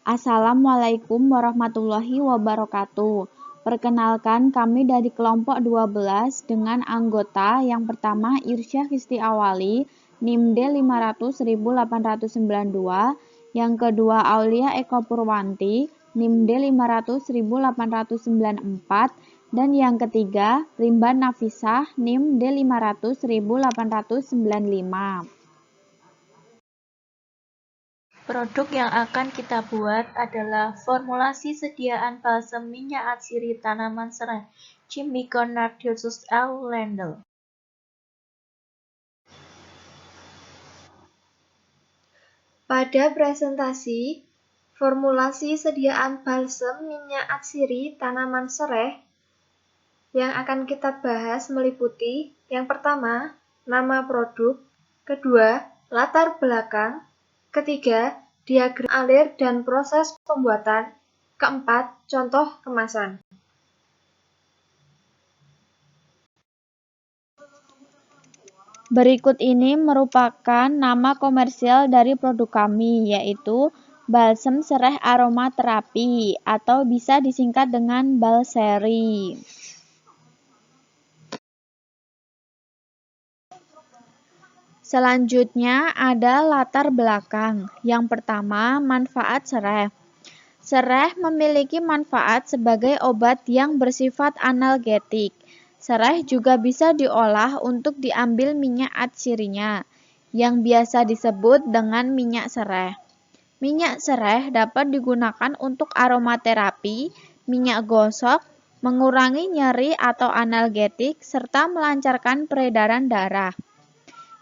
Assalamualaikum warahmatullahi wabarakatuh. Perkenalkan, kami dari kelompok 12 dengan anggota yang pertama Irsyah Khisti Awali, NIM D500.892, yang kedua Aulia Eko Purwanti, NIM D500.894, dan yang ketiga Rimban Nafisah, NIM D500.895. Produk yang akan kita buat adalah formulasi sediaan balsem minyak atsiri tanaman serai Chimico Narcissus L. Lendl. Pada presentasi, formulasi sediaan balsem minyak atsiri tanaman serai yang akan kita bahas meliputi yang pertama, nama produk, kedua, latar belakang, ketiga, diagram alir dan proses pembuatan, keempat, contoh kemasan. Berikut ini merupakan nama komersial dari produk kami, yaitu balsem serai aromaterapi atau bisa disingkat dengan Balseri. Selanjutnya ada latar belakang. Yang pertama, manfaat serai. Serai memiliki manfaat sebagai obat yang bersifat analgetik. Serai juga bisa diolah untuk diambil minyak atsirinya, yang biasa disebut dengan minyak serai. Minyak serai dapat digunakan untuk aromaterapi, minyak gosok, mengurangi nyeri atau analgetik, serta melancarkan peredaran darah.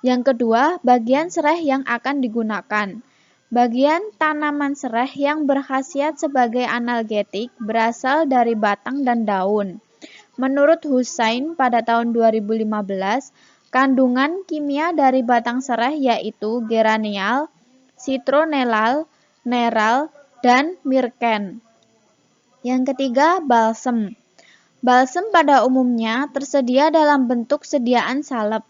Yang kedua, bagian serai yang akan digunakan. Bagian tanaman serai yang berkhasiat sebagai analgetik berasal dari batang dan daun. Menurut Hussein pada tahun 2015, kandungan kimia dari batang serai yaitu geranial, citronellal, neral, dan mirken. Yang ketiga, balsem. Balsem pada umumnya tersedia dalam bentuk sediaan salep.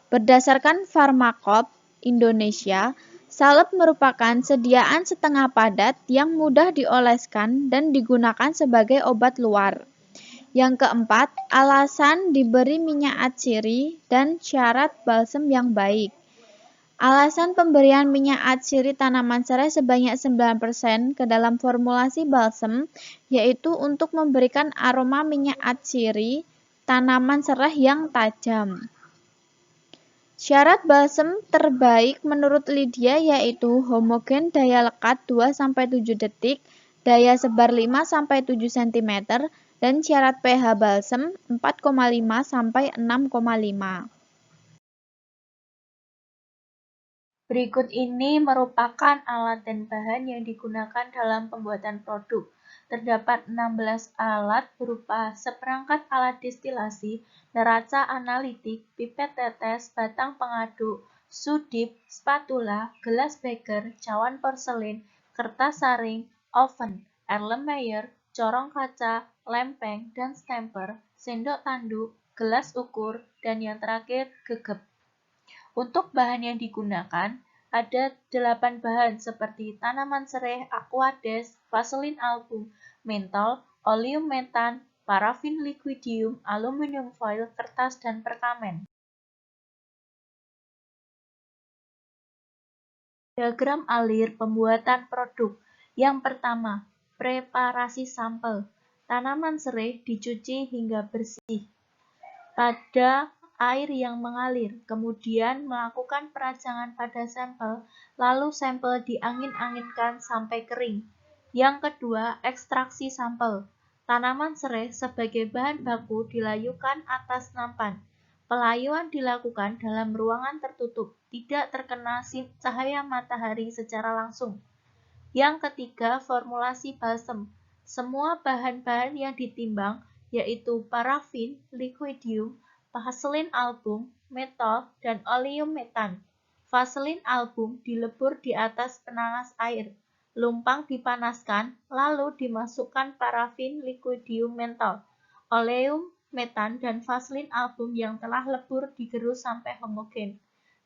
Berdasarkan Pharmacope Indonesia, salep merupakan sediaan setengah padat yang mudah dioleskan dan digunakan sebagai obat luar. Yang keempat, alasan diberi minyak atsiri dan syarat balsem yang baik. Alasan pemberian minyak atsiri tanaman serai sebanyak 9% ke dalam formulasi balsem, yaitu untuk memberikan aroma minyak atsiri tanaman serai yang tajam. Syarat balsem terbaik menurut Lydia yaitu homogen daya lekat 2-7 detik, daya sebar 5-7 cm, dan syarat pH balsem 4,5-6,5. Berikut ini merupakan alat dan bahan yang digunakan dalam pembuatan produk. Terdapat 16 alat berupa seperangkat alat destilasi, neraca analitik, pipet tetes, batang pengaduk, sudip, spatula, gelas beker, cawan porselin, kertas saring, oven, Erlenmeyer, corong kaca, lempeng, dan stemper, sendok tanduk, gelas ukur, dan yang terakhir gegep. Untuk bahan yang digunakan, ada 8 bahan seperti tanaman serai, aquades, vaselin album, mentol, oleum metan, parafin liquidium, aluminium foil, kertas, dan perkamen. Diagram alir pembuatan produk. Yang pertama, preparasi sampel. Tanaman serai dicuci hingga bersih pada air yang mengalir, kemudian melakukan perajangan pada sampel, lalu sampel diangin-anginkan sampai kering. Yang kedua, ekstraksi sampel. Tanaman serai sebagai bahan baku dilayukan atas nampan. Pelayuan dilakukan dalam ruangan tertutup, tidak terkena cahaya matahari secara langsung. Yang ketiga, formulasi balsem. Semua bahan-bahan yang ditimbang, yaitu parafin, liquidium, vaselin album, mentol, dan oleum metan. Vaselin album dilebur di atas penanas air. Lumpang dipanaskan, lalu dimasukkan parafin, liquidium, mentol, oleum metan, dan vaselin album yang telah lebur digerus sampai homogen.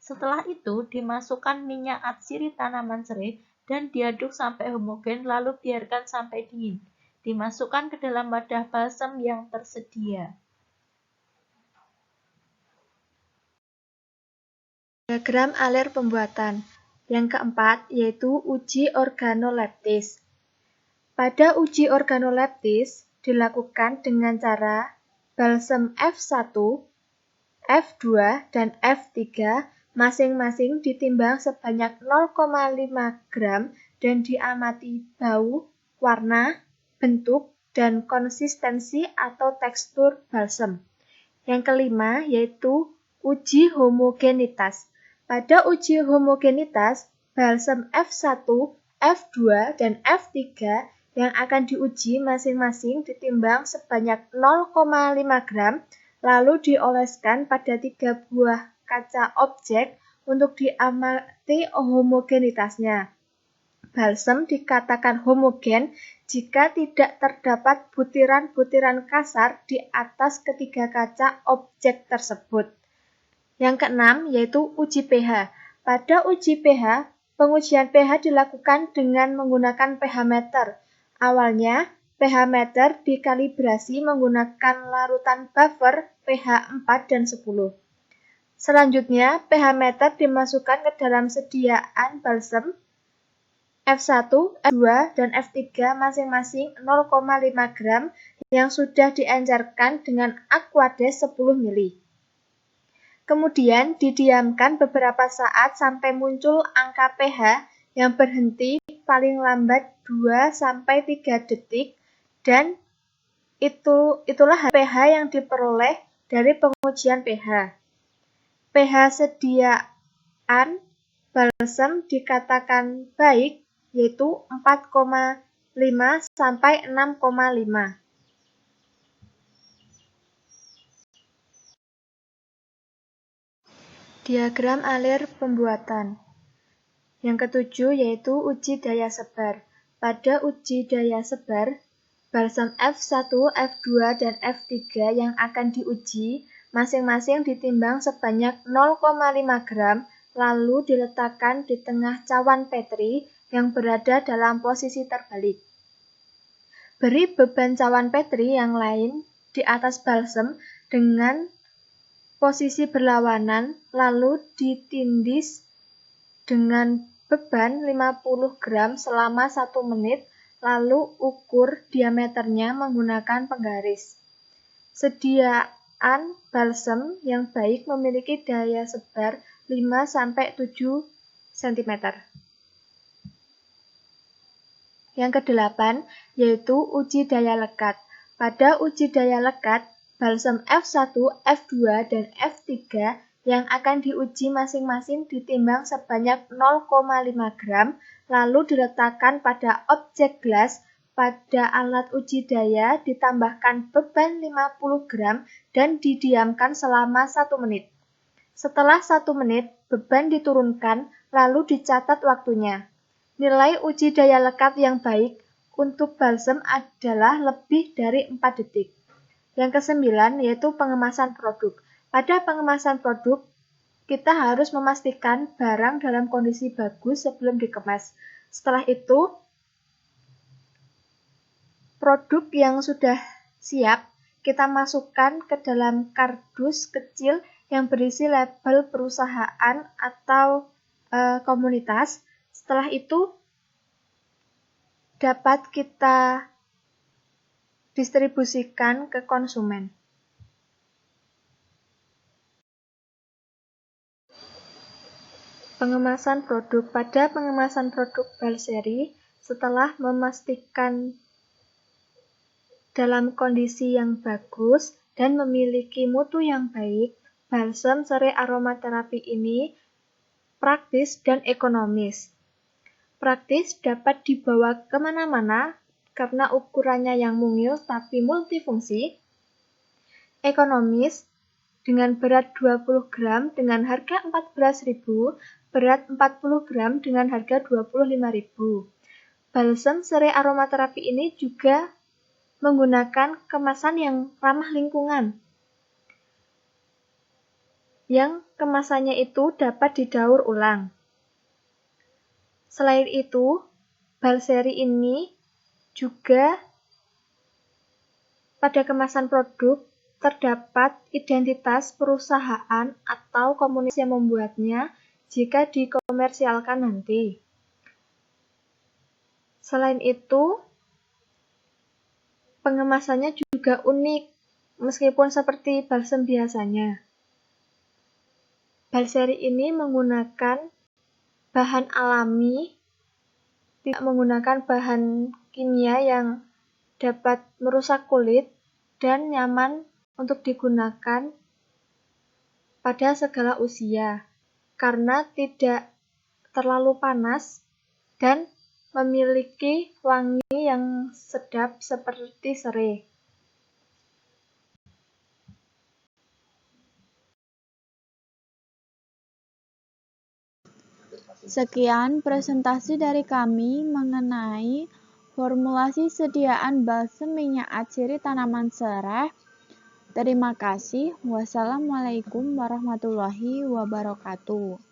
Setelah itu dimasukkan minyak atsiri tanaman serai dan diaduk sampai homogen lalu biarkan sampai dingin. Dimasukkan ke dalam wadah balsam yang tersedia. Diagram alir pembuatan. Yang keempat yaitu uji organoleptis. Pada uji organoleptis dilakukan dengan cara balsam F1, F2, dan F3 masing-masing ditimbang sebanyak 0,5 gram dan diamati bau, warna, bentuk, dan konsistensi atau tekstur balsam. Yang kelima yaitu uji homogenitas. Pada uji homogenitas, balsam F1, F2, dan F3 yang akan diuji masing-masing ditimbang sebanyak 0,5 gram, lalu dioleskan pada 3 buah kaca objek untuk diamati homogenitasnya. Balsam dikatakan homogen jika tidak terdapat butiran-butiran kasar di atas ketiga kaca objek tersebut. Yang keenam yaitu uji pH. Pada uji pH, pengujian pH dilakukan dengan menggunakan pH meter. Awalnya, pH meter dikalibrasi menggunakan larutan buffer pH 4 dan 10. Selanjutnya, pH meter dimasukkan ke dalam sediaan balsam F1, F2, dan F3 masing-masing 0,5 gram yang sudah diencerkan dengan aquades 10 ml. Kemudian didiamkan beberapa saat sampai muncul angka pH yang berhenti paling lambat 2-3 detik dan itulah pH yang diperoleh dari pengujian pH. pH sediaan balsam dikatakan baik yaitu 4,5 sampai 6,5. Diagram alir pembuatan. Yang ketujuh yaitu uji daya sebar. Pada uji daya sebar, balsam F1, F2, dan F3 yang akan diuji masing-masing ditimbang sebanyak 0,5 gram lalu diletakkan di tengah cawan Petri yang berada dalam posisi terbalik. Beri beban cawan Petri yang lain di atas balsam dengan posisi berlawanan lalu ditindis dengan beban 50 gram selama 1 menit lalu ukur diameternya menggunakan penggaris. Sediaan balsam yang baik memiliki daya sebar 5-7 cm. Yang kedelapan yaitu uji daya lekat. Pada uji daya lekat, balsam F1, F2, dan F3 yang akan diuji masing-masing ditimbang sebanyak 0,5 gram lalu diletakkan pada objek gelas. Pada alat uji daya ditambahkan beban 50 gram dan didiamkan selama 1 menit. Setelah 1 menit, beban diturunkan lalu dicatat waktunya. Nilai uji daya lekat yang baik untuk balsam adalah lebih dari 4 detik. Yang kesembilan yaitu pengemasan produk. Pada pengemasan produk, kita harus memastikan barang dalam kondisi bagus sebelum dikemas. Setelah itu, produk yang sudah siap kita masukkan ke dalam kardus kecil yang berisi label perusahaan atau komunitas. Setelah itu dapat kita distribusikan ke konsumen. Pengemasan produk. Pada pengemasan produk Balseri, setelah memastikan dalam kondisi yang bagus dan memiliki mutu yang baik, balsam serai aromaterapi ini praktis dan ekonomis. Praktis dapat dibawa kemana-mana karena ukurannya yang mungil tapi multifungsi. Ekonomis dengan berat 20 gram dengan harga 14.000, berat 40 gram dengan harga 25.000. Balsam serai aromaterapi ini juga menggunakan kemasan yang ramah lingkungan. yang kemasannya itu dapat didaur ulang. Selain itu, Balseri ini juga pada kemasan produk terdapat identitas perusahaan atau komunitas yang membuatnya jika dikomersialkan nanti. Selain itu, pengemasannya juga unik, meskipun seperti balsem biasanya. Balseri ini menggunakan bahan alami, tidak menggunakan bahan kimia yang dapat merusak kulit dan nyaman untuk digunakan pada segala usia, karena tidak terlalu panas dan memiliki wangi yang sedap seperti serai. Sekian presentasi dari kami mengenai formulasi sediaan balsem minyak atsiri tanaman serai. Terima kasih. Wassalamualaikum warahmatullahi wabarakatuh.